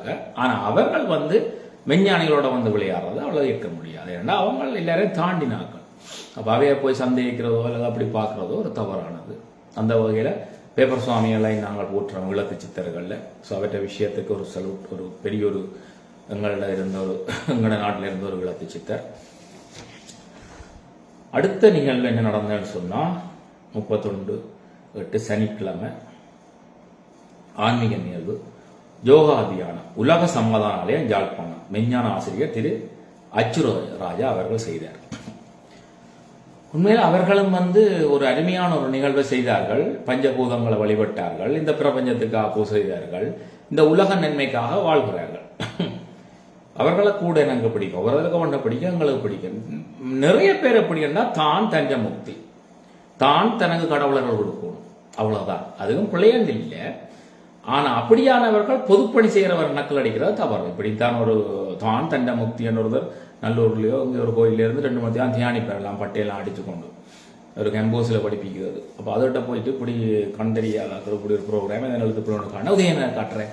விளையாடுறாங்க. ஆனால் அவர்கள் மெஞ்ஞானிகளோட விளையாடுறது அவ்வளோ இருக்க முடியாது. ஏன்னா அவங்க எல்லாரையும் தாண்டினார்கள். அப்போ அவையை போய் சந்தேகிக்கிறதோ அல்லது அப்படி பார்க்குறதோ ஒரு தவறானது. அந்த வகையில் பேப்பர் சுவாமிகளை நாங்கள் போற்றுறோம் விளக்கு சித்தர்களில். ஸோ அவற்ற விஷயத்துக்கு ஒரு சல்யூட், ஒரு பெரிய ஒரு எங்களோட நாட்டில் இருந்த ஒரு விளக்கு சித்தர். அடுத்த நிகழ்வு என்ன நடந்ததுன்னு சொன்னால் 31/8 சனிக்கிழமை ஆன்மீக நிகழ்வு யோகா தியானம் உலக சமாதான ஆலயம் யாழ்ப்பாணம் மெஞ்ஞான ஆசிரியர் திரு அச்சுர ராஜா அவர்கள் செய்தார். உண்மையில் அவர்களும் ஒரு அருமையான ஒரு நிகழ்வை செய்தார்கள். பஞ்சபூதங்களை வழிபட்டார்கள், இந்த பிரபஞ்சத்துக்காக பூஜை செய்தார்கள், இந்த உலக நன்மைக்காக வாழ்கிறார்கள். அவர்களை கூட எனக்கு பிடிக்கும், அவர்களுக்கு ஒன்றை பிடிக்கும், எங்களுக்கு பிடிக்கும். நிறைய பேர் எப்படின்னா தான் தஞ்ச முக்தி, தான் தனக்கு கடவுளர்கள் கொடுக்கணும், அவ்வளவுதான். அதுவும் பிள்ளையண்டு இல்லை. ஆனா அப்படியானவர்கள் பொதுப்பணி செய்கிறவர் நக்கல் அடிக்கிறது தவறு. இப்படித்தான் ஒரு தான் தண்ட முக்தி என்றொருவர் நல்லூர்லயோ இங்கே ஒரு கோயில இருந்து 2 மணி நேரம் தியானி பெறலாம், பட்டையெல்லாம் அடித்து கொண்டு ஒரு கேம்போஸில் படிப்பிக்கிறது. அப்போ அதோட்ட போயிட்டு இப்படி கண்டறியாத இப்படி ஒரு ப்ரோக்ராம் எதை எழுத்து பிள்ளைக்கான உதயனை காட்டுறேன்,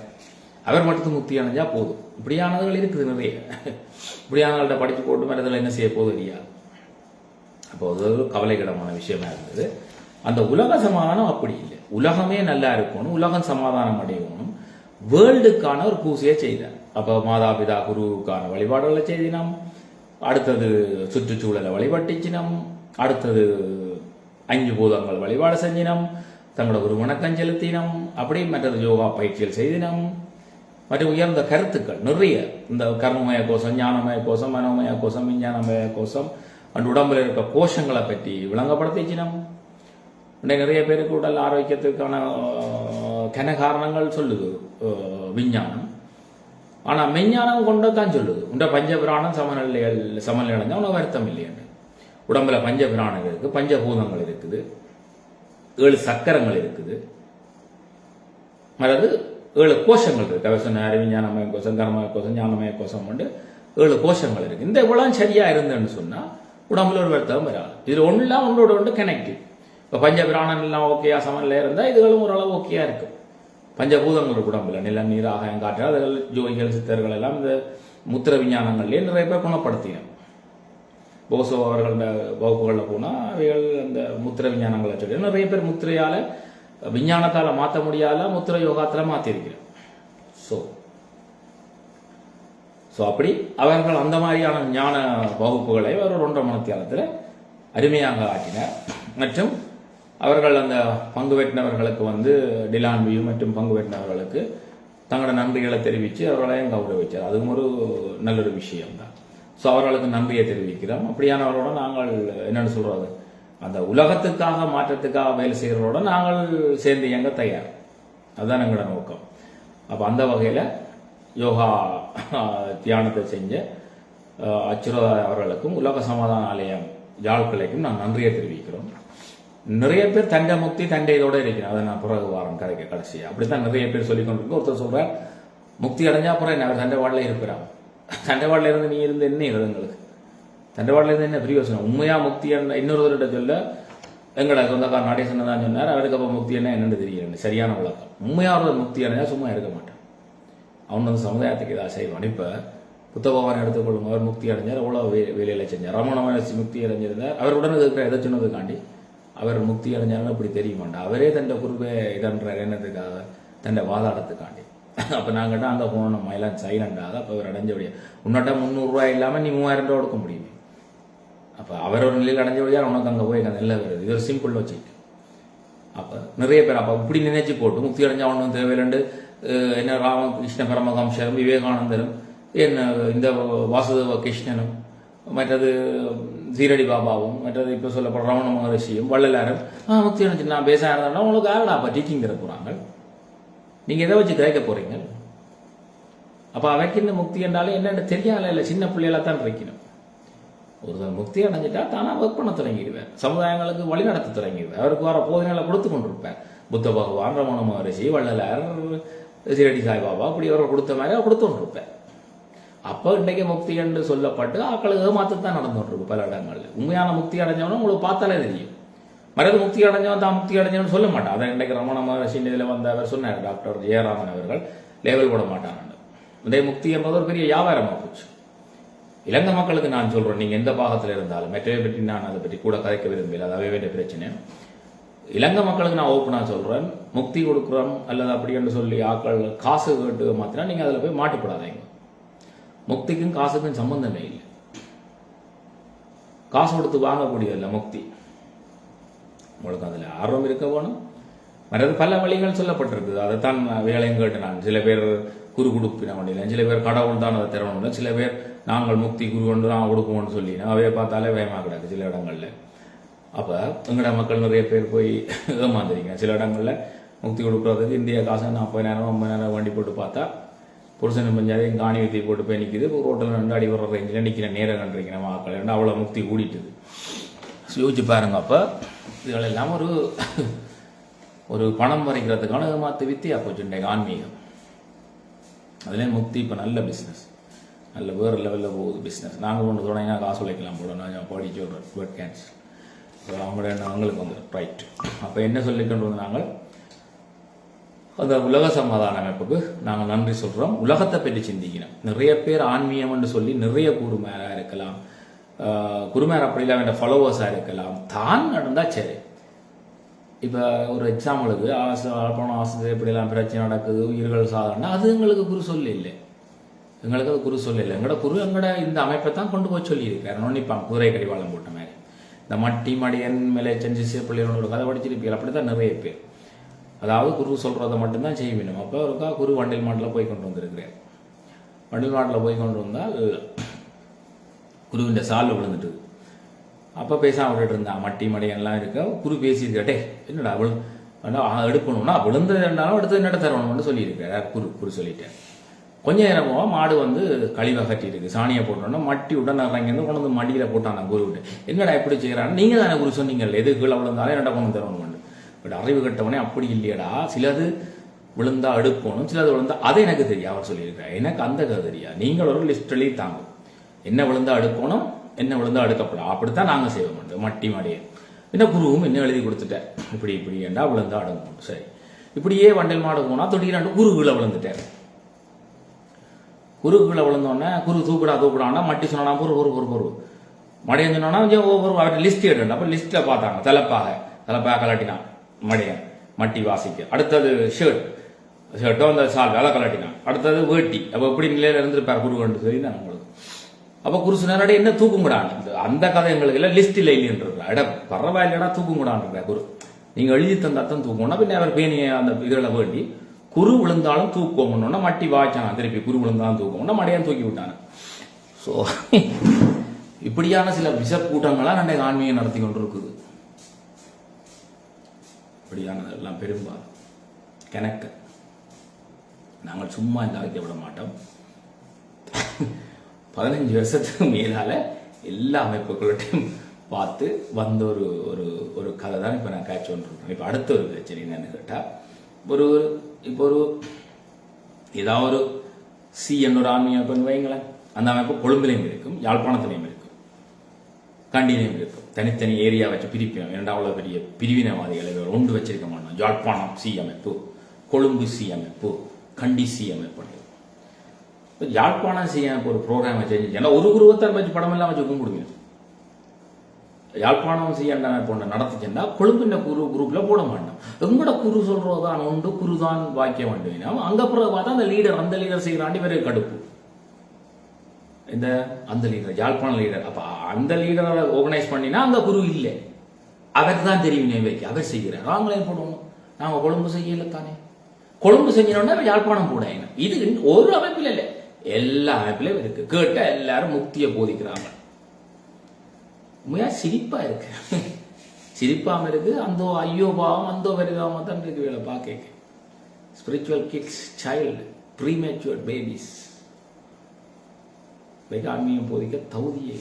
அவர் மட்டும் முக்தி அடைஞ்சா போதும். இப்படியானதுகள் இருக்குது நிறைய. இப்படியானவர்கள்ட்ட படித்து போட்டு மேலே என்ன செய்ய போதும் இல்லையா. அப்போ அது ஒரு கவலைக்கிடமான விஷயமா இருந்தது. அந்த உலக சமாதானம் அப்படி இல்லை. உலகமே நல்லா இருக்கணும், உலகம் சமாதானம் அடையணும், வேர்ல்டுக்கான ஒரு பூசையை செய்தார். அப்போ மாதா பிதா குருவுக்கான வழிபாடுகளை செய்தினோம், அடுத்தது சுற்றுச்சூழலை வழிபட்டிச்சினம், அடுத்தது 5 பூதங்கள் வழிபாடு செஞ்சினம், தங்களோட ஒரு வணக்கம் செலுத்தினம், அப்படி மற்றது யோகா பயிற்சிகள் செய்தினம், மற்றும் உயர்ந்த கருத்துக்கள் நிறைய. இந்த கர்மமய கோஷம், ஞானமய கோஷம், மனோமய கோஷம், விஞ்ஞானமய கோஷம், அந்த உடம்புல இருக்க கோஷங்களை பற்றி விளங்கப்படுத்திச்சினம். நிறைய பேருக்கு உடல் ஆரோக்கியத்துக்கான கனகாரணங்கள் சொல்லுது விஞ்ஞானம். ஆனால் மெஞ்ஞானம் கொண்டதான் சொல்லுது உண்ட பஞ்சபிராணம் சமநிலை அடைஞ்சா உனக்கு வருத்தம் இல்லையன்று. உடம்புல பஞ்சபிராணங்கள் இருக்கு, பஞ்சபூதங்கள் இருக்குது, 7 சக்கரங்கள் இருக்குது, அதாவது 7 கோஷங்கள் இருக்கு. அவர் சொன்ன விஞ்ஞானமய கோஷம், கர்மமய கோஷம், ஞானமய கோஷம் 7 கோஷங்கள் இருக்கு. இந்த இவ்வளவு சரியா இருந்தேன்னு சொன்னா உடம்புல ஒரு வருத்தம் வராது. இதுல ஒன்றுலாம் ஒன்றோட ஒன்று கனெக்டிவ். இப்போ பஞ்சபிராணம் எல்லாம் ஓகேயா சமநிலை இருந்தால் இதுகளும் ஓரளவு ஓகேயா இருக்கும். பஞ்சபூதங்கள் உடம்புல நிலம், நீர், ஆகாயம், காற்று, அதுகள் ஜோதிகள் சித்தர்கள் எல்லாம் இந்த முத்திர விஞ்ஞானங்கள்லேயே நிறைய பேர் குணப்படுத்தினோம். போசோ அவர்களோட வகுப்புகளில் போனால் அவைகள் அந்த முத்திர விஞ்ஞானங்களை சொல்லி நிறைய பேர் முத்திரையால் விஞ்ஞானத்தால் மாற்ற முடியாத முத்திர யோகாத்தில் மாற்றிருக்கிறோம். ஸோ அப்படி அவர்கள் அந்த மாதிரியான ஞான வகுப்புகளை ஒரு 1.5 மணி நேரத்தில் அருமையாக ஆற்றினார். மற்றும் அவர்கள் அந்த பங்கு பெற்றினவர்களுக்கு டிலான்வியூ மற்றும் பங்கு பெற்றினவர்களுக்கு தங்களோட நன்றிகளை தெரிவித்து அவர்களையும் கௌரவிச்சார். அதுவும் ஒரு நல்லொரு விஷயம்தான். ஸோ அவர்களுக்கு நன்றியை தெரிவிக்கிறோம். அப்படியானவர்களோட நாங்கள் என்னென்னு சொல்றது, அந்த உலகத்துக்காக மாற்றத்துக்காக வேலை செய்கிறவரோட நாங்கள் சேர்ந்து இயங்க தயார். அதுதான் எங்களோட நோக்கம். அப்போ அந்த வகையில் யோகா தியானத்தை செஞ்ச அச்சுரதா அவர்களுக்கும் உலக சமாதான ஆலயம் யாழ்கிளைக்கும் நான் நன்றியை தெரிவிக்கிறோம். நிறைய பேர் தண்டை முக்தி தண்டை இதோட இருக்கிறேன், அதை நான் பிறகு வாரம் கதைக்க கடைசி அப்படித்தான் நிறைய பேர் சொல்லிக் கொண்டிருக்கோம். ஒருத்தர் சொல்றார் முக்தி அடைஞ்சா அப்புறம் என்ன, அவர் தண்டைவாடில் இருக்கிறான். தண்டைவாடில் இருந்து நீ இருந்து என்ன எங்களுக்கு, தண்டைவாடில் இருந்து என்ன பிரயோசனம்? உண்மையா முக்தி இன்னொருவர்கிட்ட சொல்ல எங்களோட சொந்தக்கார நடேசன் தான் சொன்னார், அவருக்கு அப்போ முக்தி என்ன என்னன்னு தெரியல. சரியான விளக்கம். உண்மையாக முக்தி அடைஞ்சா சும்மா இருக்க மாட்டான், அவன் சமுதாயத்துக்கு ஏதாவது செய்வான். இப்போ புத்தபவான் எடுத்துக்கொள்ளும், அவர் முக்தி அடைஞ்சார், எவ்வளோ வேலையில செஞ்சார். ரமண மகர்ஷி முக்தி அடைஞ்சிருந்தார், அவர் உடனே இருக்கிற எதை சொன்னதுக்காண்டி அவர் முக்தி அடைஞ்சாலும் இப்படி தெரிய மாட்டான். அவரே தன்னை குருவே இதன்றார் என்னத்துக்காக, தன்னை வாதாடத்துக்காண்டி. அப்போ நாங்கிட்ட அங்கே போனோம், நம்ம எல்லாம் சைலண்டாக. அப்போ அவர் அடைஞ்சபடியா உன்னட்ட 300 ரூபாய் இல்லாமல் நீ 3000 ரூபா கொடுக்க முடியுமே. அப்போ அவர் ஒரு நிலையில் அடைஞ்சபடியா உனக்கு அங்கே போய் நல்ல வருது. இது ஒரு சிம்பிள் வச்சுட்டு. அப்போ நிறைய பேர் அப்போ இப்படி நினைச்சு போட்டு முக்தி அடைஞ்சா ஒன்றும் தேவையில்லைண்டு என்ன ராமகிருஷ்ண பரமஹம்சரும் விவேகானந்தரும் என்ன இந்த வாசுதேவ கிருஷ்ணனும் மற்றது சீரடி பாபாவும் மற்றது இப்போ சொல்லப்படுற ரமண மகரிஷியும் வள்ளலாரும் முக்தி அடைஞ்சு நான் பேச இருந்தோம்னா உங்களுக்கு யாரடா அப்போ டீச்சிங் தர போகிறாங்க, நீங்கள் எதை வச்சு கேட்க போகிறீங்க? அப்போ அவைக்கு இந்த முக்தி என்றாலும் என்னென்னு தெரியாத இல்லை, சின்ன பிள்ளைகளாக தான் இருக்கணும். ஒருத்தர் முக்தி அடைஞ்சிட்டா தானாக ஒர்க் பண்ண தொடங்கிடுவார், சமுதாயங்களுக்கு வழி நடத்த தொடங்கிடுவார், அவருக்கு வர போதனைகளை கொடுத்து கொண்டிருப்பார். புத்த பகவான், ரமண மகரிஷி, வள்ளலார், சீரடி சாய்பாபா அப்படி அவர் கொடுத்த மாதிரி அவர் கொடுத்து கொண்டிருப்பார். அப்போ இன்றைக்கு முக்தி என்று சொல்லப்பட்டு ஆக்களுக்கு ஏமாத்தான் நடந்து கொண்டிருக்கு பல இடங்களில். உண்மையான முக்தி அடைஞ்சவனும் உங்களுக்கு பார்த்தாலே தெரியும். மறது முக்தி அடைஞ்சவன் தான் முக்தி அடைஞ்சவன் சொல்ல மாட்டான். அதை இன்றைக்கு ரமண மகர்ஷி இதில் அவர் சொன்னார், டாக்டர் ஜெயராமன் அவர்கள் லேவல் போட மாட்டான். இந்த முக்தி என்பது ஒரு பெரிய வியாபாரமாக போச்சு. இலங்கை மக்களுக்கு நான் சொல்கிறேன், நீங்கள் எந்த பாகத்தில் இருந்தாலும் மற்றவை பற்றி நான் அதை பற்றி கூட கதைக்க விரும்பல, அது வேண்டிய பிரச்சனை. இலங்கை மக்களுக்கு நான் ஓப்பனாக சொல்கிறேன், முக்தி கொடுக்குறோம் அல்லது அப்படின்னு சொல்லி ஆக்கள் காசு கேட்டு மாற்றினா நீங்கள் அதில் போய் மாட்டிப்படாதீங்க. முக்திக்கும் காசுக்கும் சம்பந்தமே இல்லை. காசு கொடுத்து வாங்கக்கூடியதில்லை முக்தி. உங்களுக்கு அதில் ஆர்வம் இருக்க வேணும். மற்றது பல வழிகள் சொல்லப்பட்டிருக்குது. அதைத்தான் வேலையும் கேட்டு நான் சில பேர் குரு கொடுப்பின வண்டியில், சில பேர் கடவுள் தான் அதை திறவணும், சில பேர் நாங்கள் முக்தி குரு கொண்டு தான் கொடுப்போம்னு சொல்லி அவைய பார்த்தாலே பயமாக கிடக்கு சில இடங்களில். அப்போ எங்கட மக்கள் நிறைய பேர் போய் ஏமாந்துறீங்க. சில இடங்களில் முக்தி கொடுக்குறதுக்கு இந்திய காசு 40,000 50,000 வண்டி போட்டு பார்த்தா புருஷன் பஞ்சாயத்து காணி ஊற்றி போட்டு போய் நிற்கிது. ரோட்டில் ரெண்டு அடி வர ரேஞ்சில் நிற்கிற நேரம் கண்டிருக்கிற மக்கள் அவ்வளோ முக்தி கூடிட்டுது. யோசிச்சு பாருங்க. அப்போ இதுகளெல்லாம் ஒரு பணம் வரைக்கிறதுக்கான ஏமாத்து வித்தியா போச்சு இன்றைக்கு ஆன்மீகம். அதுலேயும் முக்தி இப்போ நல்ல பிஸ்னஸ், நல்ல வேறு லெவலில் போகுது பிஸ்னஸ். நாங்கள் ஒன்று தொடங்கினா காசு உழைக்கலாம் போட நான் படிச்சு விட்றேன் வேர்ட் கேன்சல் அவங்களோட அவங்களுக்கு வந்து ரைட். அப்போ என்ன சொல்லிக்கொண்டு வந்து நாங்கள் அந்த உலக சமாதான அமைப்புக்கு நாங்கள் நன்றி சொல்கிறோம். உலகத்தை பற்றி சிந்திக்கணும். நிறைய பேர் ஆன்மீகம் என்று சொல்லி நிறைய குருமேராக இருக்கலாம், குருமேர் அப்படி இல்லை வேண்ட ஃபாலோவர்ஸாக இருக்கலாம். தான் நடந்தால் சரி. இப்போ ஒரு எக்ஸாம்பிளுக்கு பணம் ஆசை இப்படிலாம் பிரச்சனை நடக்குது, உயிர்கள் சாதனை, அது எங்களுக்கு குரு சொல்ல இல்லை. எங்களுக்கு அது குரு சொல்ல இல்லை. எங்களோட குரு எங்களோட இந்த அமைப்பை தான் கொண்டு போய் சொல்லியிருக்காரு. நோண்டிப்பான் குதிரை கடிவாளம் போட்ட மாதிரி. இந்த மட்டி மடியன் மேலே செஞ்சு பிள்ளைகளோட கதை படிச்சிருப்பீங்க. அப்படி தான் நிறைய பேர். அதாவது குரு சொல்கிறத மட்டும்தான் செய்ய வேணும். அப்போ ஒருக்கா குரு வண்டில் மாட்டில் போய் கொண்டு வந்திருக்கிறேன். வண்டில் மாட்டில் போய் கொண்டு வந்தால் குருவிൻ്റെ சாலில் விழுந்துட்டு அப்போ பேசாம விட்டுட்டு இருந்தான். மட்டி மடியெல்லாம் இருக்க குரு பேசியிருக்கட்டே என்னடா எடுக்கணும்னா விழுந்தது இருந்தாலும் எடுத்து என்னட்ட தரணும்னு சொல்லியிருக்கார் குரு சொல்லிட்டேன். கொஞ்ச நேரம் போக மாடு வந்து கழிவை கட்டிருக்கு, சாணியை போட்டோன்னா மட்டி உடனே இறங்கி கொண்டு வந்து மடியில் போட்டான். நான் குரு விட்டு என்னடா எப்படி செய்கிறான்னு நீங்கள் தானே குரு சொன்னீங்கல்ல, எது கீழே விழுந்தாலும் என்னடா கொண்டு தரணும். பட் அறிவு கட்டவனே அப்படி இல்லையடா, சிலது விழுந்தா எடுக்கணும், சிலது விழுந்தா அதை எனக்கு தெரியும் அவர் சொல்லியிருக்காரு. எனக்கு அந்த கதை தெரியா. நீங்கள் ஒரு லிஸ்ட்லி தாங்க, என்ன விழுந்தா எடுக்கணும், என்ன விழுந்தா எடுக்கப்படும். அப்படித்தான் நாங்கள் செய்ய மாட்டோம். மட்டி மாடியே என்ன குருவும் என்ன எழுதி கொடுத்துட்டேன், இப்படி இப்படி ஏண்டா விழுந்தா அடுக்கணும். சரி, இப்படியே வண்டல் மாடு போனால் தொட்டிக்கிறாண்டு குரு கீழே விழுந்துட்டேன். குரு கீழே விழுந்தோடனே குரு தூக்குடான்னா மட்டி சொன்னா பொறு மடையன் சொன்னா ஒவ்வொரு அவர்கிட்ட லிஸ்ட் எடுக்கணும். அப்போ லிஸ்ட்டில் பார்த்தாங்க தலைப்பாக கலாட்டினான் மடையன் மட்டி வாசிக்கு. அடுத்தது ஷர்ட்டோ அந்த சால் அதை கலாட்டினான். அடுத்தது வேட்டி. அப்போ எப்படி நிலையில இருந்திருப்பார் குரு கண்டு சொல்லி தான் உங்களுக்கு. அப்போ குரு சொன்னாரு என்ன தூக்குங்கடான். அந்த கதை எங்களுக்கு இல்லை, லிஸ்ட் இல்லை இல்லைன்ற இடம் பரவாயில்லடா தூக்குங்கடான்ற குரு. நீங்கள் எழுதி தந்தாத்தான் தூக்கணும்னா பின்ன அவர் பேணிய அந்த இதில் வேண்டி குரு விழுந்தாலும் தூக்கணும்னா மட்டி வாய்ச்சான். திருப்பி குரு விழுந்தாலும் தூக்கணும்னா மடையான் தூக்கி விட்டாங்க. ஸோ இப்படியான சில விஷ கூட்டங்களாக ரெண்டை ஆன்மீகம் நடத்தி கொண்டு இருக்குது. இப்படியானதெல்லாம் பெரும்பாலும் கணக்க நாங்கள் சும்மா இந்த வைக்க விட மாட்டோம். 15 வருஷத்துக்கு மேலால எல்லா அமைப்புகள்கிட்டையும் பார்த்து வந்த ஒரு கதை தான் இப்போ நான் காய்ச்சி கொண்டிருக்கேன். இப்போ அடுத்த ஒரு பிரச்சனை என்னன்னு கேட்டால், இப்போ ஏதாவது ஒரு சிஎன் ஒரு ஆன்மீக அமைப்புன்னு வைங்களேன். அந்த அமைப்பு கொழும்புலையும் இருக்கும், யாழ்ப்பாணத்திலையும் இருக்கும், கண்டிலையும் இருக்கும். தனித்தனி ஏரியா வச்சு பிரிப்பினோம். இரண்டாவது பெரிய பிரிவினவாதிகளை ஒன்று வச்சிருக்க மாட்டோம். யாழ்ப்பாணம் சி அமைப்பு, கொழும்பு சி அமைப்பு, கண்டி சி அமைப்பு. யாழ்ப்பாணம் சி அமைப்பு ஒரு ப்ரோக்ராம் வச்சு ஏன்னா ஒரு குருவத்தை வச்சு படம் எல்லாம் வச்சு கும்பிடுவீங்க. யாழ்ப்பாணம் சி அமைப்பு ஒன்று நடத்துச்சுன்னா கொழும்புன்ற குரூப்ல போட மாட்டோம். எங்களோட குரு சொல்றதுதான் உண்டு, குரு தான் வாய்க்க வேண்டும். அங்க பிறகு பார்த்தா அந்த லீடர் செய்யறாண்டி வேறு கடுப்பு. அந்த லீடர் யாழ்ப்பாண லீடர். அப்ப அந்த லீடரை ஆர்கனைஸ் பண்ணினா அந்த குரு இல்லை, அவருக்கு தான் தெரியும் வைக்க, அவர் செய்கிறார். நாங்களே போடுவோம். நாங்கள் கொழும்பு செய்யல தானே, கொழும்பு செஞ்சோம்னா யாழ்ப்பாணம் போட. இது ஒரு அமைப்பில் இல்லை, எல்லா அமைப்பிலும் இருக்கு. கேட்ட எல்லாரும் முக்தியை போதிக்கிறாங்க. உண்மையா சிரிப்பா இருக்கு, சிரிப்பாம இருக்கு. அந்த ஐயோ பாவம் அந்த வருதாம தான் இருக்கு வேலை பார்க்க. ஸ்பிரிச்சுவல் கிட்ஸ், சைல்டு, ப்ரீமேச்சுவர் பேபிஸ் ஆன்மீகம் போதிக்க தகுதியே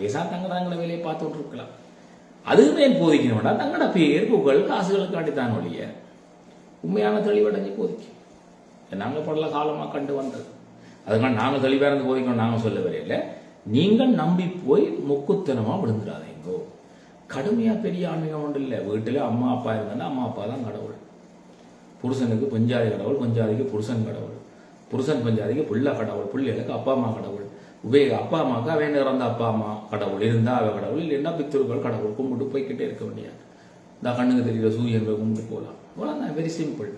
பேசா தங்கடாங்கிற வேலையை பார்த்துட்டு இருக்கலாம். அதுவுமே போதிக்கணும்னா தங்கட பேர் புகழ் காசுகளுக்கு காட்டித்தான் ஒழிய உண்மையான தெளிவடைஞ்சு போதிக்கும். நாங்கள் பல காலமாக கண்டு வந்தது. அதுக்கான நாங்கள் தெளிவாக இருந்து போதிக்கணும் நாங்கள் சொல்ல வரையில. நீங்கள் நம்பி போய் முக்குத்தனமாக விழுந்துடாதீங்கோ. கடுமையாக பெரிய ஆன்மீகம் ஒன்று இல்லை. வீட்டில் அம்மா அப்பா இருந்தாங்கன்னா அம்மா அப்பா தான் கடவுள். புருஷனுக்கு பஞ்சாதி கடவுள், பஞ்சாதிக்கு புருஷன் கடவுள். புருஷன் பஞ்சாதிக்கு புள்ள கடவுள், பிள்ளைகளுக்கு அப்பா அம்மா கடவுள். அப்பா அம்மாவுக்கு அவன் இறந்த அப்பா அம்மா கடவுள், இருந்தா அவ கடவுள், இல்லைன்னா பித்திருக்கள் கடவுள். கும்பிட்டு போய்கிட்டே இருக்க வேண்டியது. இந்த கண்ணுக்கு தெரியுற சூரியன் கும்பிட்டு போகலாம். அவ்வளோதான், வெரி சிம்பிள்.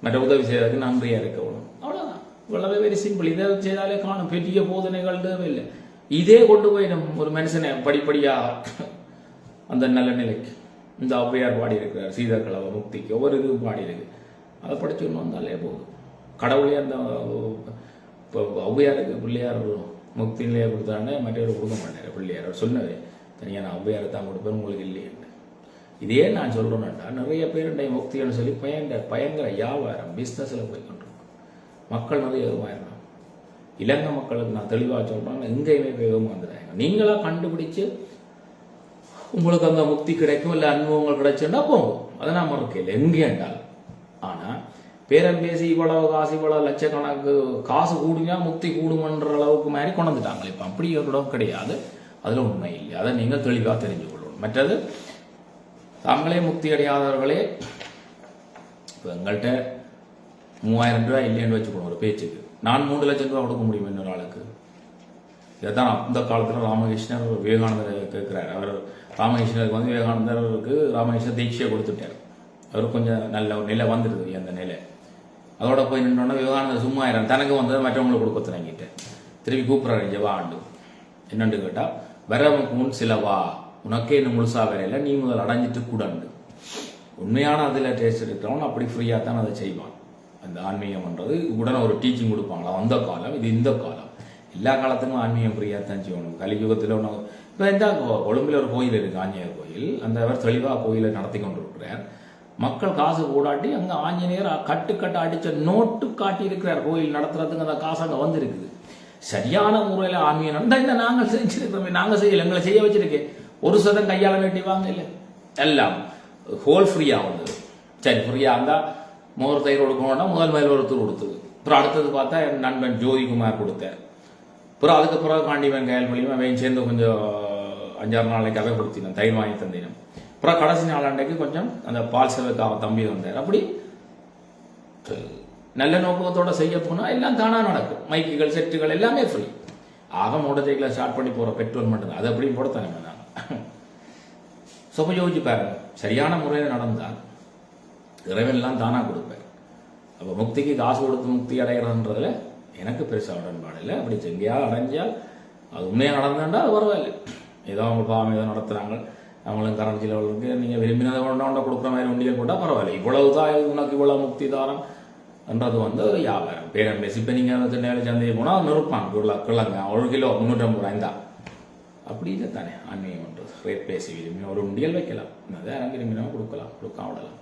மற்ற உதவி செய்யறதுக்கு நன்றியா இருக்கணும், அவ்வளோதான். இவ்வளவு வெரி சிம்பிள். இதை செய்தாலே காணும், பெரிய போதனைகள் தேவையில்லை. இதே கொண்டு போய் நம்ம ஒரு மனுஷனை படிப்படியா அந்த நல்ல நிலைக்கு, இந்த ஔவையார் பாடி இருக்கிறார் சீதர்களவ முக்திக்கு, ஒவ்வொரு இது பாடி இருக்கு, அதை படிச்சுன்னு வந்தாலே போதும். கடவுளே அந்த இப்போ ஔவையாருக்கு பிள்ளையார் முக்தி நிலையை கொடுத்தானே மற்றவர் கொடுக்க மாட்டார். பிள்ளையார் சொன்னது தனியாக நான் ஔவையாரை தான் கொடுப்பேன், உங்களுக்கு இல்லையே. இதே நான் சொல்கிறேன்டா, நிறைய பேர் முக்தின்னு சொல்லி பயங்கர வியாபாரம் பிஸ்னஸில் போய் கொண்டிருக்கோம். மக்கள் நிறைய ஏமாறுறாங்க. இலங்கை மக்களுக்கு நான் தெளிவாக சொல்கிறேன், எங்கேயுமே போய் ஏமாந்துறாங்க. நீங்களாக கண்டுபிடிச்சு உங்களுக்கு அந்த முக்தி கிடைக்கும், இல்லை அனுபவங்கள் கிடைச்சுன்னா போகும், அதை நான் மறுக்கல எங்கேண்டால். ஆனால் பேரம் பேசி இவ்வளவு காசு, இவ்வளவு லட்சக்கணக்கு காசு கூடுங்க முக்தி கூடுமன்ற அளவுக்கு மாதிரி கொண்டு வந்துட்டாங்க. இப்போ அப்படி ஒரு கிடையாது, அதில் உண்மை இல்லை. அதை நீங்கள் தெளிவாக தெரிஞ்சு கொள்ளணும். மற்றது தாங்களே முக்தி அடையாதவர்களே இப்போ எங்கள்கிட்ட 3000 ரூபாய் இல்லைன்னு வச்சுக்கணும் ஒரு பேச்சுக்கு, நான் 3 லட்சம் ரூபா கொடுக்க முடியும் இன்னொரு ஆளுக்கு. இதைத்தான் அந்த காலத்தில் ராமகிருஷ்ணர் விவேகானந்தர் கேட்கிறார். அவர் ராமகிருஷ்ணருக்கு வந்து விவேகானந்தருக்கு ராமகிருஷ்ணர் தீட்சையை கொடுத்துட்டார். அவருக்கு கொஞ்சம் நல்ல ஒரு நிலை வந்துடுது. அந்த நிலை அதோட போய் நின்றோன்னா விவேகானந்தர் சும்மா ஆயிரம் தனக்கு வந்தது மற்றவங்களுக்கு கொடுக்க தொடங்கிட்டேன். திருப்பி கூப்பிட்றாரு ஜவா ஆண்டு என்னன்னு கேட்டால், வரவுக்கு முன் சிலவா, உனக்கே இன்னும் முழுசா வரையில, நீ முதல் அடைஞ்சிட்டு கூடண்டு. உண்மையான அதில் டேஸ்ட் இருக்கிறவன் அப்படி ஃப்ரீயாக தான் அதை செய்வான். அந்த ஆன்மீகம்ன்றது உடனே ஒரு டீச்சிங் கொடுப்பாங்களா, அந்த காலம் இது, இந்த காலம் எல்லா காலத்துக்கும் ஆன்மீகம் ஃப்ரீயாக தான் செய்யணும். கலியுகத்தில் ஒன்று இப்போ இந்த கொழும்பில் ஒரு கோயில் இருக்குது, ஆஞ்சநேயர் கோயில். அந்த அவர் தெளிவாக கோயிலை நடத்தி கொண்டிருக்கிறார். மக்கள் காசு போடாட்டி அங்கே ஆஞ்சநேயர் கட்டு அடித்த நோட்டு காட்டி இருக்கிறார். கோயில் நடத்துறதுக்கு அந்த காசு அங்கே வந்துருக்குது. சரியான முறையில் ஆன்மீகம் நடந்தால் இந்த நாங்கள் செஞ்சிருக்கிறோமே, நாங்கள் செய்யலை, எங்களை செய்ய வச்சிருக்கேன். ஒரு சதம் கையால் வெட்டி வாங்க இல்லை, எல்லாம் ஹோல் ஃப்ரீயாக வந்தது. சரி, ஃப்ரீயாக இருந்தால் மோர் தயிர் கொடுக்கணும்னா முதல் மயில் ஒருத்தர் கொடுத்தது. அப்புறம் அடுத்தது பார்த்தா என் நண்பன் ஜோதிகுமார் கொடுத்தார். அப்புறம் அதுக்கு பிறகு காண்டிவன் கையால் மூலியமாக அவன் சேர்ந்து கொஞ்சம் 5-6 நாளைக்கு அவை கொடுத்தினேன், தயிர் வாங்கி தந்தினேன். அப்புறம் கடைசி நாளாண்டைக்கு கொஞ்சம் அந்த பால் செலவுக்கு தம்பி வந்தார். அப்படி நல்ல நோக்கத்தோட செய்ய போனால் எல்லாம் தானாக நடக்கும். மைக்குகள் செட்டுகள் எல்லாமே ஃப்ரீ. ஆக மோட்டர் சைக்கிளை ஸ்டார்ட் பண்ணி போகிற பெட்ரோல் மட்டும்தான், அது அப்படியும் போட தானே நான் சொப்ப யோசிச்சு பாருங்க. சரியான முறையில் நடந்தால் இறைவன்லாம் தானாக கொடுப்பேன். அப்போ முக்திக்கு காசு கொடுத்து முக்தி அடைகிறதுன்றதுல எனக்கு பெருசாக உடன்பாடு இல்லை. அப்படி எங்கேயாவது அடைஞ்சால் அது உண்மையாக நடந்தாண்டா அது பரவாயில்லை. ஏதோ அவங்க பாவம் ஏதோ நடத்துகிறாங்க, அவங்களும் கரன்சி லெவலுக்கு நீங்கள் விரும்பினதை கொண்டாண்ட கொடுக்குற மாதிரி உண்டியல் போட்டால் பரவாயில்ல. இவ்வளவு தான் உனக்கு இவ்வளோ முக்தி தாரம் என்றது வந்து ஒரு வியாபாரம் பேரம் பேசி. இப்போ நீங்கள் திருநெல்வேலி சந்தையை போனால் நிறுப்பான் கிழங்க 1 கிலோ 350 ரூபாய் தான். அப்படி இல்லை தானே ஆன்மீகம் பண்ணுறது. ரேட் பேசி விரும்பி ஒரு உண்டியல் வைக்கலாம், அதை விரும்பினா கொடுக்கலாம், கொடுக்காம விடலாம்.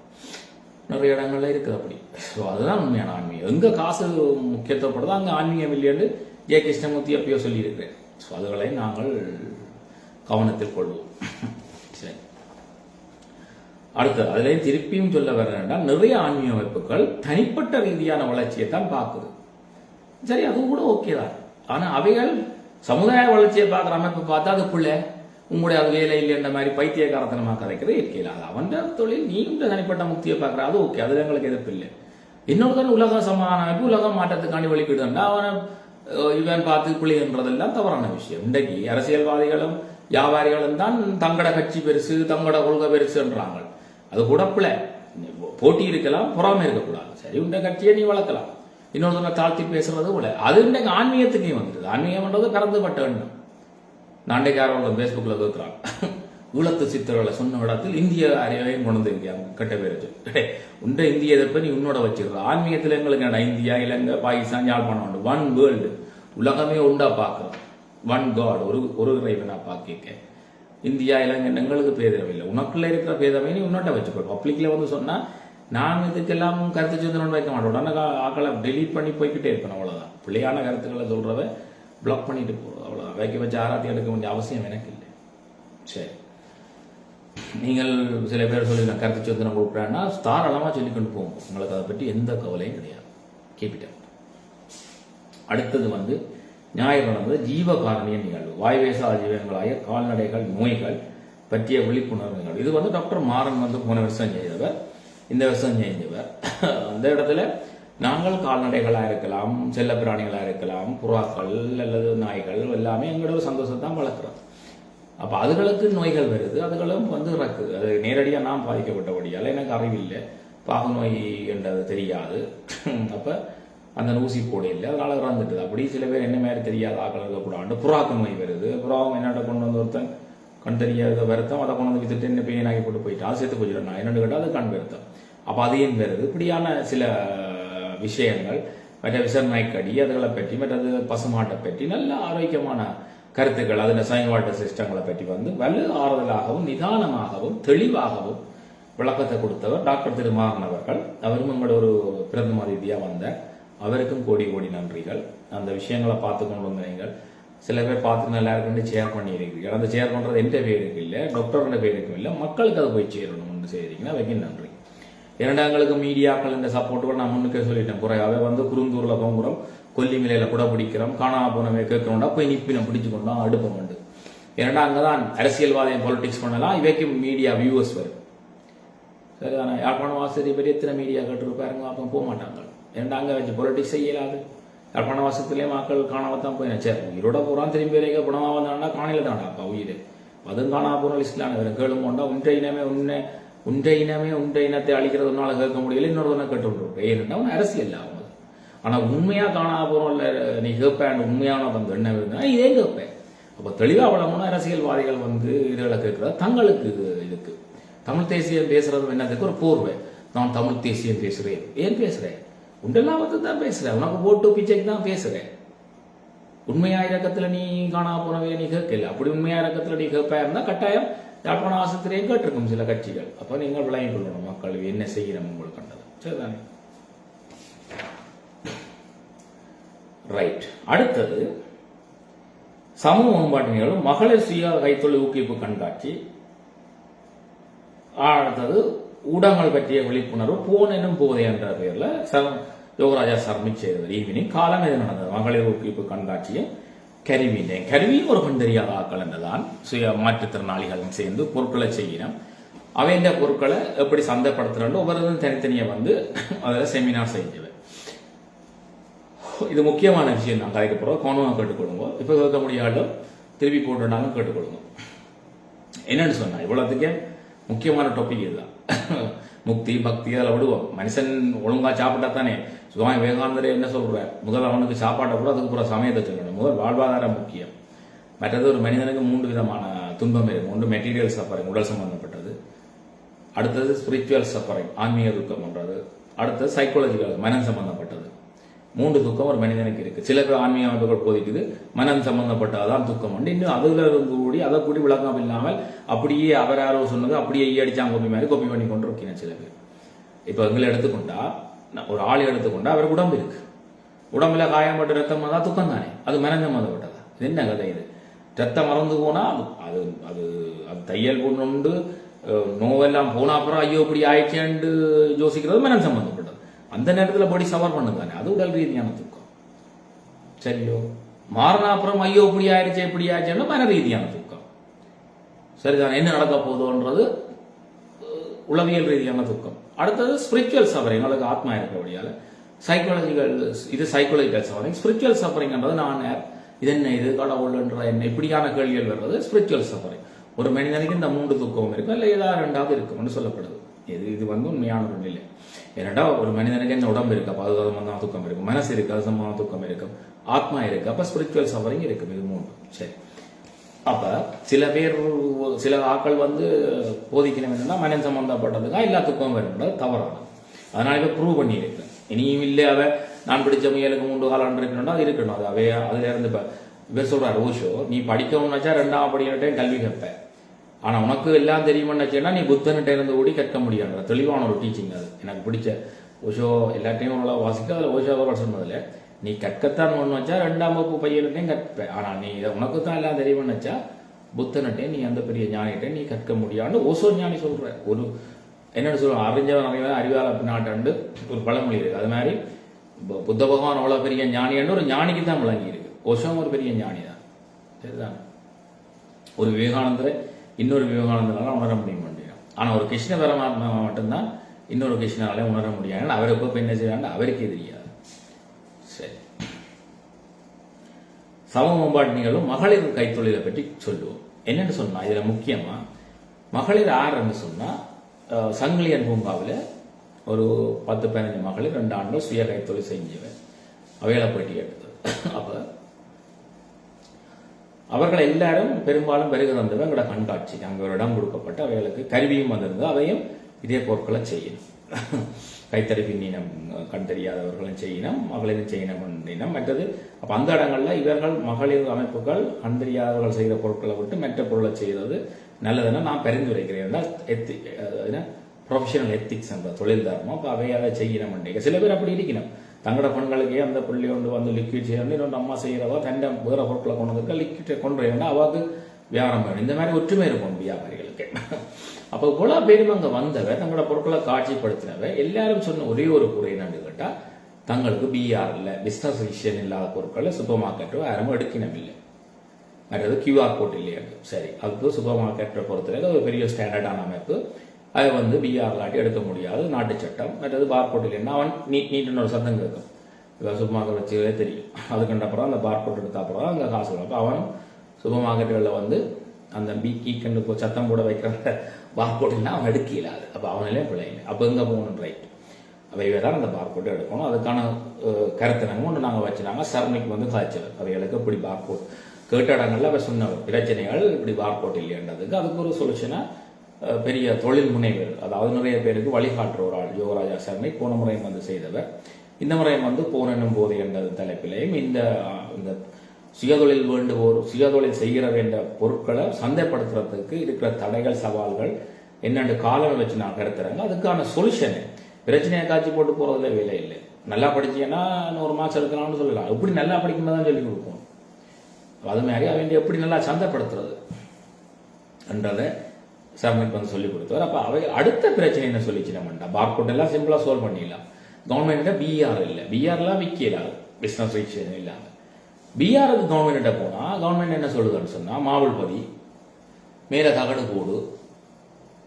நிறைய இடங்கள்ல இருக்குது அப்படி. ஸோ அதுதான் உண்மையான ஆன்மீகம். எங்கே காசு முக்கியத்துவப்படுதோ அங்கே ஆன்மீகம் இல்லைன்னு ஜெய கிருஷ்ணமூர்த்தி எப்பயோ சொல்லியிருக்கிறேன். ஸோ அதுகளை நாங்கள் கவனத்தில் கொள்வோம். சரி, அடுத்தது அதுலேயும் திருப்பியும் சொல்ல வர்றேன்னா, நிறைய ஆன்மீக அமைப்புகள் தனிப்பட்ட ரீதியான வளர்ச்சியை தான் பார்க்குது. சரி, அது கூட ஓகே தான். ஆனால் அவைகள் சமுதாய வளர்ச்சியை பார்க்குற அமைப்பு பார்த்தா அதுக்குள்ள உங்களுடைய அது வேலை இல்லைன்ற மாதிரி பைத்தியகாரத்தனமாக கதைக்கிறது இருக்கையில். அது அவன் தொழில், நீ இந்த தனிப்பட்ட முக்தியை பார்க்குற, அது ஓகே, அது எங்களுக்கு எதிர்ப்பு இல்லை. இன்னொருத்தன் உலக சமான அமைப்பு உலகம் மாற்றத்துக்காண்டி வலிக்கிடுதுன்னா அவனை இவன் பார்த்து பிள்ளைன்றதெல்லாம் தவறான விஷயம். இன்றைக்கு அரசியல்வாதிகளும் வியாபாரிகளும் தான் தங்கட கட்சி பெருசு, தங்கட கொள்கை பெருசுன்றாங்க. அது கூட பிள்ளை. போட்டி இருக்கலாம், பொறாமை இருக்கக்கூடாது. சரி, உண்ட கட்சியை நீ வளர்க்கலாம், இன்னொருத்தனை தாழ்த்தி பேசுறது போல. அது இன்றைக்கு ஆன்மீகத்துக்கே வந்துடுது. ஆன்மீகம்ன்றது கறந்துபட்ட எண்ணம். நாண்டைக்காரவங்க ஃபேஸ்புக்கில் கேட்குறாங்க, ஈழத்து சித்தர்களை சொன்ன இடத்தில் இந்திய அறிவையும் கொண்டு வந்து கெட்ட பேர் வச்சு உண்ட இந்திய எதிர்ப்பை நீ உன்னோட வச்சிருக்க. ஆன்மீகத்தில் எங்களுக்கு என்ன இந்தியா, இலங்கை, பாகிஸ்தான், யாழ்ப்பாணம் உண்டு. 1 வேர்ல்டு, உலகமே உண்டா பார்க்குறோம். 1 காட், ஒரு இறைவனா பார்க்க. இந்தியா, இலங்கை எங்களுக்கு பேதவில்லை. உனக்குள்ள இருக்கிற பேதவை நீ உன்னோட்ட வச்சுக்கோ. பப்ளிக்ல வந்து சொன்னா நான் இதுக்கெல்லாம் கருத்து சுதந்திரம் வைக்க மாட்டோம். உடனே ஆக்களை டெலீட் பண்ணி போய்கிட்டே இருக்கணும். அவ்வளவுதான். பிள்ளையான கருத்துக்களை சொல்றத பிளாக் பண்ணிட்டு போறது, அவ்வளவுதான். வைக்க வச்சு ஆராத்தி எடுக்க வேண்டிய அவசியம் எனக்கு இல்லை. சரி, நீங்கள் சில பேர் சொல்லி நான் கருத்து சுதந்திரம் கொடுக்குறேன்னா தாராளமாக சொல்லிக்கொண்டு போவோம். உங்களுக்கு அதை பற்றி எந்த கவலையும் கிடையாது. கேப்பிட்டேன். அடுத்தது வந்து ஞாயிறு நடந்தது ஜீவகாரணிய நிகழ்வு. வாய்வேசா ஜீவங்களாய கால்நடைகள் நோய்கள் பற்றிய விழிப்புணர்வு நிகழ்வு. இது வந்து டாக்டர் மாறன் வந்து போன வருஷம் செய்தவர், இந்த வருஷம் செஞ்சவர். அந்த இடத்துல நாங்கள் கால்நடைகளாக இருக்கலாம், செல்ல பிராணிகளாக இருக்கலாம், புறாக்கள் அல்லது நாய்கள் எல்லாமே எங்களோட சந்தோஷத்தை தான் வளர்க்குறோம். அப்போ அதுகளுக்கு நோய்கள் வருது, அதுகளும் இறக்குது. அது நேரடியாக நான் பாதிக்கப்பட்டபடியால் எனக்கு அறிவில்லை, பாகு நோய் என்றது தெரியாது. அப்போ அந்த ஊசி போட இல்லை, அதனால இறந்துட்டுது. அப்படி சில பேர் என்ன மாதிரி தெரியாத ஆக்கள் இருக்கக்கூடாது. புறாக்கு நோய் வருது, புறாவும் என்னோட கொண்டு வந்து ஒருத்தன் கண் தெரியாத வருத்தம், அதை கொண்டு வந்து வித்துட்டு என்ன பெயினாகி போட்டு போயிட்டு அது சேர்த்து போச்சுட்டேன் நான் என்னென்னு கேட்டால் அது கண் வருத்தம். அப்போ அதையும் வருது. இப்படியான சில விஷயங்கள், மற்ற விசர்நாய்க்கடி அதுகளை பற்றி, மற்றது பசுமாட்டை பற்றி நல்ல ஆரோக்கியமான கருத்துக்கள், அதில் சைன்வாட்ட சிஸ்டங்களை பற்றி வலு ஆறுதலாகவும் நிதானமாகவும் தெளிவாகவும் விளக்கத்தை கொடுத்தவர் டாக்டர் திருமாறன் அவர்கள். அவரும் எங்களோட ஒரு பிரதம ரீதியாக வந்த அவருக்கும் கோடி கோடி நன்றிகள். அந்த விஷயங்களை பார்த்து கொண்டு வந்த நீங்கள் சில பேர் பார்த்து நல்லா இருக்குன்னு ஷேர் பண்ணியிருக்கீங்க. அந்த ஷேர் பண்ணுறது எந்த பேருக்கு இல்லை, டாக்டரோட பேருக்கும் இல்லை, மக்களுக்கு அதை போய் சேரணும்னு செய்கிறீங்கன்னா வைக்க நன்றி. இரண்டாங்களுக்கு மீடியாக்கள் இந்த சப்போர்ட்டுகள் நான் முன்னுக்கே சொல்லிட்டேன். குறையாவே குறுந்தூரில் போங்குறோம், கொல்லிமலையில் கூட பிடிக்கிறோம், காணா போனவே கேட்கணும்டா போய் நிப்பினம் பிடிச்சு கொண்டோம் அடுப்பம் உண்டு. ஏன்னா அங்கே தான் அரசியல்வாதியம் பாலிடிக்ஸ் பண்ணலாம், இவைக்கும் மீடியா வியூவர்ஸ் வரும். சரிதானே? யாழ்ப்பாணம் வாசத்தை பற்றி எத்தனை மீடியா கேட்டுருப்பாருங்க, அப்போ போக மாட்டாங்க. ஏன்னா அங்கே வச்சு பொலிட்டிக்ஸ் செய்யலாது. யாழ்ப்பாண வாசத்துலேயே மக்கள் காணாமத்தான் போய் சரி உயிரோட போகிறான், திரும்பி வரைக்க பணமாக வந்தாண்டா காணையில் தாண்டா அப்பா உயிர் அதுவும் காணா போகிற லிஸ்ட்லான வேறு கேளும் கொண்டா உன்றை இனத்தை அழிக்கிறது ஒன்னால கேட்க முடியல, இன்னொரு கேட்டு விட்டுருப்பேன். ஏன்னா அவன் அரசியல் ஆகும். ஆனால் உண்மையாக காணா போகிறோம் இல்லை நீ கேட்பேன், உண்மையான என்ன இருந்தா இதே கேட்பேன். அப்போ தெளிவாக வளமுன்னா அரசியல்வாதிகள் இதுகளை கேட்குறது தங்களுக்கு இதுக்கு தமிழ் தேசியம் பேசுறது என்னதுக்கு ஒரு போர்வை. நான் தமிழ் தேசியம் பேசுகிறேன், ஏன் பேசுகிறேன்? உண்டெல்லாம் தான் பேசுகிறேன், உனக்கு ஓட்டு பிச்சைக்கு தான் பேசுகிறேன். உண்மையா இறக்கத்தில் நீ காணா போனவே நீ கேட்கல. அப்படி உண்மையா இறக்கத்தில் நீ கேட்பா இருந்தால் கட்டாயம் யாழ்ப்பாண ஆசத்திலேயே கேட்டிருக்கும் சில கட்சிகள். அப்போ நீங்கள் விளங்கி கொள்ளணும் மக்கள் என்ன செய்யணும் உங்களுக்கு கண்டது. சரிதானே? ரைட். அடுத்தது சமூக மேம்பாட்டு நிகழ்வு, மகளிர் சுய கைத்தொழில் ஊக்குவிப்பு கண்காட்சி. அடுத்தது ஊடகங்கள் பற்றிய விழிப்புணர்வு போன் என்னும் போதே என்ற பெயரில் யோகராஜா சர்மிக் செய்தது. ஈவினிங் காலம் எது நடந்தது? மகளிர் ஊக்குவிப்பு கண்காட்சியும் கருவியும் ஒரு கண் தெரியாத ஆக்கள் என்றுதான் சுய மாற்றுத்திறனாளிகள் சேர்ந்து பொருட்களை செய்யணும். அவைந்த பொருட்களை எப்படி சந்தைப்படுத்துறோம் ஒவ்வொரு தனித்தனியை அதில் செமினார் செஞ்சது. இது முக்கியமான விஷயம் நான் கதைக்க போகிறோம். கவனமாக கேட்டுக்கொள்ளுங்க. இப்போ கேட்க முடியாலும் திருப்பி போட்டுட்டாலும் கேட்டுக்கொள்ளுங்க. என்னன்னு சொன்னா இவ்வளோத்துக்கே முக்கியமான டாபிக் இதுதான். முக்தி பக்தி அதில் விடுவோம். மனுஷன் ஒழுங்கா சாப்பிட்டா தானே. சுவாமி விவேகானந்தரே என்ன சொல்றார்? முதல் அவனுக்கு சாப்பாட்டை கூட அதுக்கு பூரா சமயத்தை சொல்லணும். முதல் வாழ்வாதாரம் முக்கியம். மற்றது ஒரு மனிதனுக்கு 3 விதமான துன்பம் இருக்கும். ஒன்று மெட்டீரியல் சஃபரிங், உடல் சம்பந்தப்பட்டது. அடுத்தது ஸ்பிரிச்சுவல் சஃபரிங், ஆன்மீக துக்கம் பண்றது. அடுத்தது சைக்காலஜிக்கல், மனம் சம்பந்தப்பட்டது. 3 துக்கம் ஒரு மனிதனுக்கு இருக்கு. சில பேர் ஆன்மீக அமைப்புகள் போதிக்குது மனம் சம்பந்தப்பட்டதான் துக்கம் உண்டு. இன்னும் அதுல இருந்து கூடி அதை கூடி விளக்கம் இல்லாமல் அப்படியே அவர் யாரோ சொன்னது அப்படியே அடிச்சாங்க கோப்பி மாதிரி கோப்பி பண்ணி கொண்டு இருக்கீங்க சில பேர். இப்போ எங்களை எடுத்துக்கொண்டா, ஒரு ஆள் எடுத்துக்கொண்டா அவருக்கு உடம்பு இருக்கு. உடம்புல காயப்பட்ட ரத்தம் தான் துக்கம் தானே, அது மனம் சம்பந்தப்பட்டதா? இது என்ன கதை? இது ரத்தம் மறந்து போனா அது அது அது தையல் பொண்ணு நோவெல்லாம் போனா அப்புறம் ஐயோ இப்படி ஆயிடுச்சேன்னு யோசிக்கிறது மனம் சம்பந்தப்பட்டது. அந்த நேரத்தில் பாடி சவர் பண்ணு தானே, அது உடல் ரீதியான துக்கம். சரியோ? மாறினா அப்புறம் ஐயோ இப்படி ஆயிடுச்சு இப்படி ஆயிடுச்சுன்னா மன ரீதியான துக்கம். சரிதான்? என்ன நடக்க போதோன்றது உளவியல் ரீதியான துக்கம். அடுத்தது ஸ்பிரிச்சுவல் சஃபரிங், எங்களுக்கு ஆத்மா இருக்கபடியால சைக்காலஜிக்கல், இது சைக்காலஜிக்கல் சஃபரிங். ஸ்பிரிச்சுவல் சஃபரிங்ன்றது நான் இது என்ன, இது கடவுள்ன்ற என்ன, இப்படியான கேள்விகள் வர்றது ஸ்பிரிச்சுவல் சஃபரிங். ஒரு மனிதனுக்கு இந்த 3 துக்கமும் இருக்கும், இல்லை ஏதாவது 2வது இருக்கும்னு சொல்லப்படுது. இது உண்மையான ஒரு நிலை. ஏன்னா ஒரு மனிதனுக்கு என்ன உடம்பு இருக்கு, அப்போ அது சம்பந்தமான துக்கம் இருக்கும். மனசு இருக்கு, அது சம்பந்தமான துக்கம் இருக்கும். ஆத்மா இருக்கு, அப்ப ஸ்பிரிச்சுவல் சஃபரிங் இருக்கும். இது 3. சரி. அப்ப சில பேர் சில ஆக்கள் போதிக்கணும் என்னன்னா மனம் சம்பந்தப்பட்டதுக்கா எல்லா துக்கமும் வரும்ன்றது தவறானது. அதனால இப்ப ப்ரூவ் பண்ணி இருக்கு. இனியும் இல்லை அவ நான் பிடிச்ச முயலுக்கு 3 காலம் இருக்கணும்னா அது இருக்கணும். அது அவையா அதுல இருந்து இவர் சொல்றாரு ஓஷோ, நீ படிக்கணும்னாச்சா 2ஆம் படிக்கிட்டே கல்வி கற்ப. ஆனா உனக்கு எல்லாம் தெரியும்னுச்சுன்னா நீ புத்தன்கிட்ட இருந்து ஓடி கற்க முடியாது. தெளிவான ஒரு டீச்சிங் அது. எனக்கு பிடிச்ச ஓஷோ எல்லாத்தையும் நல்லா வாசிக்க. அதில் ஓஷோ அவர் சொன்னதில்ல, நீ கற்கத்தான் ஒன்று வச்சா 2ஆம் வகுப்பு பையன்கிட்டையும் கற்ப. ஆனா நீ உனக்கு தான் எல்லாம் தெரியும்னு வச்சா புத்தன்கிட்டே நீ அந்த பெரிய ஞானிகிட்டே நீ கற்க முடியான்னு ஓசோ ஞானி சொல்ற. ஒரு என்னன்னு சொல்லுவாங்க, அறிஞ்சவன் அறிவன் அறிவாள நாட்டாண்டு ஒரு பழமொழி இருக்கு. அது மாதிரி புத்த பகவான் அவ்வளோ பெரிய ஞானின்னு ஒரு ஞானிக்கு தான் விளங்கி இருக்கு. ஓஷோவும் ஒரு பெரிய ஞானி தான். சரிதான்? ஒரு விவேகானந்தரை இன்னொரு விவேகானந்தனால உணர முடியும். ஆனா ஒரு கிருஷ்ண பரமாத்மா மட்டும்தான் இன்னொரு கிருஷ்ணனாலே உணர முடியாது. அவர் எப்போ என்ன செய்யறாங்க அவருக்கே தெரியாது. சரி, சமூக மேம்பாட்டு நிகழ்வு மகளிர் கைத்தொழிலை பற்றி சொல்லுவோம். என்னன்னு சொன்னா இதுல முக்கியமா மகளிர் யாருன்னு சொன்னா சங்கிலியன் பூங்காவில் ஒரு 10-15 மகளிர் 2 ஆண்டுகள் சுய கைத்தொழில் செஞ்சவர் அவைகளை பற்றி எடுத்தது. அப்ப அவர்கள் எல்லாரும் பெரும்பாலும் பெருக வந்தவர் எங்களோட கண்காட்சிக்கு அங்கே ஒரு இடம் கொடுக்கப்பட்டு அவைகளுக்கு கருவியும் வந்திருந்தது. அவையும் இதே பொருட்களை செய்யணும். கைத்தறி பின்னினம் கண் தெரியாதவர்களும் செய்யணும், மகளிரும் செய்யணும். மற்றது அப்போ அந்த இடங்கள்ல இவர்கள் மகளிர் அமைப்புகள் கண் தெரியாதவர்கள் செய்கிற பொருட்களை விட்டு மற்ற பொருளை செய்கிறது நல்லதுன்னா நான் பரிந்துரைக்கிறேன். ப்ரொஃபஷனல் எத்திக்ஸ் என்ற தொழில் தர்மம். அப்போ அவை அதை செய்யணும். சில பேர் அப்படி இருக்கணும், தங்களோட பெண்களுக்கே அந்த புள்ளி கொண்டு வந்து லிக்விட் செய்யணும், இன்னொன்று அம்மா செய்கிறவா தண்டை வேற பொருட்களை கொண்டு வந்துருக்க லிக்விட்டை கொண்டு வரேன்னா அவாவுக்கு வியாபாரம் வேணும். இந்த மாதிரி ஒற்றுமை இருக்கும் வியாபாரிகளுக்கு. அப்போ போல பேரும் அங்கே வந்தவர் தங்களோட பொருட்களை காட்சிப்படுத்தினவர் எல்லாரும் சொன்ன ஒரே ஒரு குறை என்னன்னு கேட்டால் தங்களுக்கு பிஆர் இல்லை, பிஸ்னஸ் ரிஜிஸ்ட்ரேஷன் இல்லாத பொருட்களை சூப்பர் மார்க்கெட்டோ யாரும் எடுக்கணும் இல்லை, மற்றது கியூஆர் கோட் இல்லையா. சரி, அதுக்கு சூப்பர் மார்க்கெட்டை பொறுத்தவரை ஒரு பெரிய ஸ்டாண்டர்டான அமைப்பு. அதை வந்து பிஆர் காட்டி எடுக்க முடியாது, நாட்டு சட்டம். மற்றது பார்கோட் இல்லைன்னா அவன் நீட்டுன்னு ஒரு சத்தம் கேட்கும். இப்போ சூப்பர் மார்க்கெட் வச்சுக்கவே தெரியும். அதுக்கண்ட அப்புறம் அந்த பார்கோட் எடுத்த அப்புறம் அங்கே காசு வரும். அப்போ அவன் சூப்பர் மார்க்கெட்டுகளில் வந்து அந்த கீக்கண்டு இப்போ சத்தம் கூட வைக்கிற பார்கோட் இல்லை அவன் எடுக்க இல்லாது. அப்போ அவனிலே பிள்ளைங்க அப்போ எங்கே போகணும் ரைட். அவைவே தான் அந்த பார்கோட்டை எடுக்கணும். அதுக்கான கருத்தினங்க ஒன்று நாங்கள் வச்சுனாங்க. சர்மிக்கு வந்து காய்ச்சவர் அவைகளுக்கு இப்படி பார்கோட் கேட்ட இடங்கள்ல அவர் சொன்ன பிரச்சனைகள் இப்படி பார்கோட் இல்லைன்றதுக்கு அதுக்கு ஒரு சொல்யூஷனாக பெரிய தொழில் முனைவர், அதாவது நிறைய பேருக்கு வழிகாட்டுற ஒரு ஆள் யோகராஜா சர்மை போன முறையும் வந்து செய்தவர். இந்த முறையும் வந்து போனும் போது என்ற தலைப்பிலையும் இந்த சுயதொழில் வேண்டுவோர் சுயதொழில் செய்கிற வேண்ட பொருட்களை சந்தைப்படுத்துறதுக்கு இருக்கிற தடைகள் சவால்கள் என்னென்று காலம் வச்சு நான் கருத்துறாங்க. அதுக்கான சொல்யூஷன் பிரச்சனையை காட்சி போட்டு போறதுல வேலை இல்லை. நல்லா படிச்சீங்கன்னா 100 மார்க்ஸ் எடுக்கலாம்னு சொல்லலாம். எப்படி நல்லா படிக்கணும் தான் சொல்லி கொடுப்போம். அது மாதிரி அவங்க எப்படி நல்லா சந்தைப்படுத்துறது என்றதை சர்மிக் வந்து சொல்லி கொடுத்தவர். அப்போ அவை அடுத்த பிரச்சனை என்ன சொல்லிச்சு நம்மண்டா பார்கோட் எல்லாம் சிம்பிளா சால்வ் பண்ணிடலாம். கவர்மெண்ட் பிஆர் இல்லை, பிஆர்லாம் விற்கலாது, பிசினஸ் ரிஜிஸ்ட்ரேஷன் இல்லாமல். பிஆருக்கு கவர்மெண்ட்ட போனா கவர்மெண்ட் என்ன சொல்லுதுன்னு சொன்னா மாவுள் பதி மேல தகடு போடு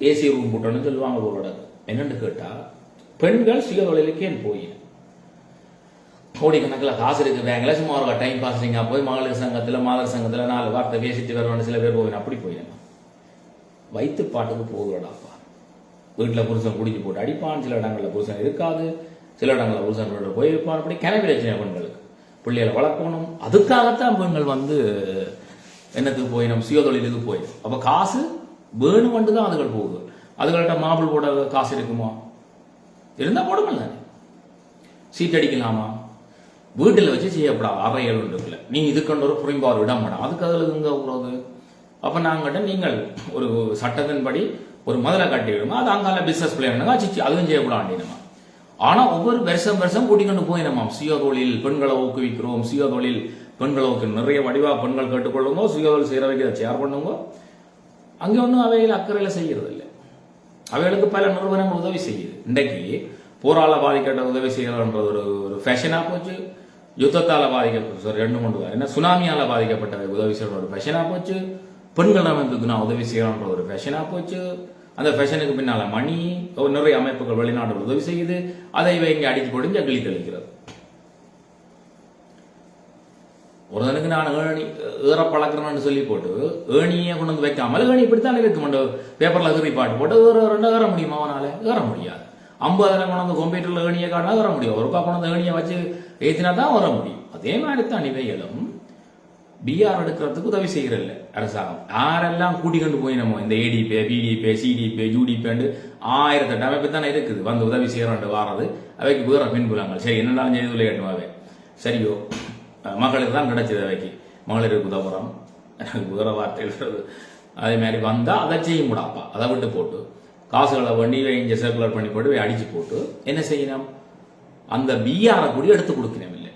ஏசி ரூம் போட்டோன்னு சொல்லுவாங்க. ஒரு என்னன்னு கேட்டா பெண்கள் சுய தொழிலுக்கே போய் கோடிக்கணக்கில் காசு இருக்கு பேங்க்ல சும்மா ஒரு டைம் பாசிங்கா போய் மகளிர் சங்கத்துல மாதர் சங்கத்துல 4 வார்த்தை பேசிட்டு வருவான்னு சில பேர் போய் அப்படி போயிடணும். வயிற்று பாட்டுக்கு போகுறடாப்பா. வீட்டில் புருஷன் குடிச்சு போட்டு அடிப்பான், சில இடங்களில் புருஷன் இருக்காது, சில இடங்களில் புருஷன் போயிருப்பான். அப்படி கிணவிரச்சனை பெண்களுக்கு பிள்ளைகளை வளர்க்கணும். அதுக்காகத்தான் பெண்கள் வந்து என்னத்துக்கு போய் நம்ம சுயதொழிலுக்கு போயிடும். அப்போ காசு வேணுமென்று தான் அதுகள் போகுது. அதுகள்கிட்ட மாபிள் போட காசு இருக்குமா? இருந்தால் போடுமில்ல. சீட் அடிக்கலாமா? வீட்டில் வச்சு செய்யப்படாது. அறைகள் இருக்குல்ல, நீ இதுக்கண்ட ஒரு புரிம்பார் விட மாட்டோம். அதுக்கு அதில் எங்கே போகிறது? அப்போ நாங்கிட்ட நீங்கள் ஒரு சட்டத்தின்படி ஒரு முதலை கட்டிவிடுமா, அது அங்கால பிசினஸ் பிளான் ஆச்சு, அதுவும் செய்யக்கூடாண்டினமா. ஆனால் ஒவ்வொரு வருஷம் கூட்டிக்கொண்டு போயினமாம். சுயதொழில் பெண்களை ஊக்குவிக்கிறோம், சுயதொழில் பெண்களை ஊக்குவிக்கும், நிறைய வடிவா பெண்கள் கேட்டுக்கொள்ளுங்க, சுயதொழில் செய்கிறவைக்கு அதை ஷேர் பண்ணுங்க. அங்கே ஒன்றும் அவையில் அக்கறையில் செய்கிறது இல்லை. அவைகளுக்கு பல நிறுவனங்கள் உதவி செய்யுது. இன்றைக்கு போரால பாதிக்கப்பட்ட உதவி செய்யறன்ற ஒரு ஃபேஷனாக போச்சு. யுத்தத்தால் பாதிக்கப்பட்ட 2-3 என்ன சுனாமியால பாதிக்கப்பட்ட உதவி செய்யற ஒரு ஃபேஷனாக போச்சு. பெண்கள் அமைப்புக்கு நான் உதவி செய்யறன்ற ஒரு ஃபேஷனாக போச்சு. அந்த ஃபேஷனுக்கு பின்னால மணி நிறைய அமைப்புகள் வெளிநாடுகள் உதவி செய்யுது. அதை இங்கே அடித்து போட்டு ஜகிலி கழிக்கிறது. ஒருத்தனுக்கு நான் ஏற பழக்கிறேன்னு சொல்லி போட்டு ஏணியை கொண்டு வந்து வைக்காமல் ஏணி இப்படித்தான் இருக்கு. பேப்பர்ல கீறி பாட்டு போட்டு ஏற முடியுமா? அவனால ஏற முடியாது. 50 கொண்டு வந்து கம்ப்யூட்டர்ல ஏணியை காட்டினா ஏற முடியும். ஒருக்கா கொண்டு வந்து ஏணியை வச்சு ஏற்றினா தான் வர முடியும். அதே மாதிரி தான் இவைகளும் பிஆர் எடுக்கிறதுக்கு உதவி செய்யறதில்ல அரசாங்கம். யாரெல்லாம் கூட்டி கொண்டு போய் நம்ம இந்த ஏடிபே, பிடிபே, சிடிபே, யூடிபேண்டு 1008 அமைப்பு தானே இருக்குது. வந்து உதவி செய்யறோன்ட்டு வாரது அவைக்கு வேற பின்புலங்கள். சரி, என்னென்னாலும் செய்து கேட்டுவாவே சரியோ மகளிர் தான் கிடைச்சது. அவைக்கு மகளிருக்கு உதவுறோம், எனக்கு வேற வார்த்தைகள். அதே மாதிரி வந்தா அதை செய்ய கூடாப்பா, அதை விட்டு போட்டு காசுகளை வண்டி இங்கே சர்க்குலர் பண்ணி போட்டு அடிச்சு போட்டு என்ன செய்யணும்? அந்த பிஆரை கூட எடுத்து கொடுக்கணும். இல்லை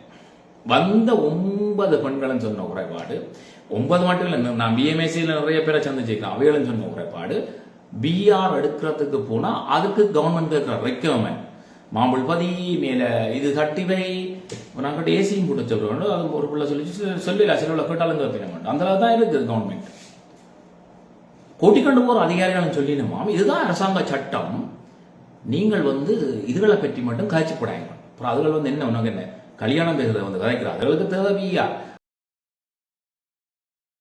வந்த 9 பெண்களும் சொன்ன குறைபாடு, 9 மட்டும் இல்லை, நான் பிஎம்எஸ்சியில் நிறைய பேரை சந்திச்சிருக்கேன். அவைகளும் சொன்ன குறைபாடு பிஆர் எடுக்கிறதுக்கு போனா அதுக்கு கவர்மெண்ட் இருக்கிற ரெக்யர்மெண்ட் மாம்புள் பதி மேல இது தட்டிவை நாங்கிட்ட ஏசியும் போட்டு சொல்றோம். அது ஒரு பிள்ளை சொல்லல சில கேட்டாலும் கேட்க அந்த அளவு தான் இருக்குது. கவர்மெண்ட் கூட்டிக்கொண்டு போற அதிகாரிகளும் சொல்லினுமாம் இதுதான் அரசாங்க சட்டம், நீங்கள் வந்து இதுகளை பற்றி மட்டும் காய்ச்சி போடாங்க. அப்புறம் அதுகள் வந்து என்ன உனக்கு என்ன கல்யாணம் பேசுறத வந்து கதைக்கிறார். அதுகளுக்கு தேவையா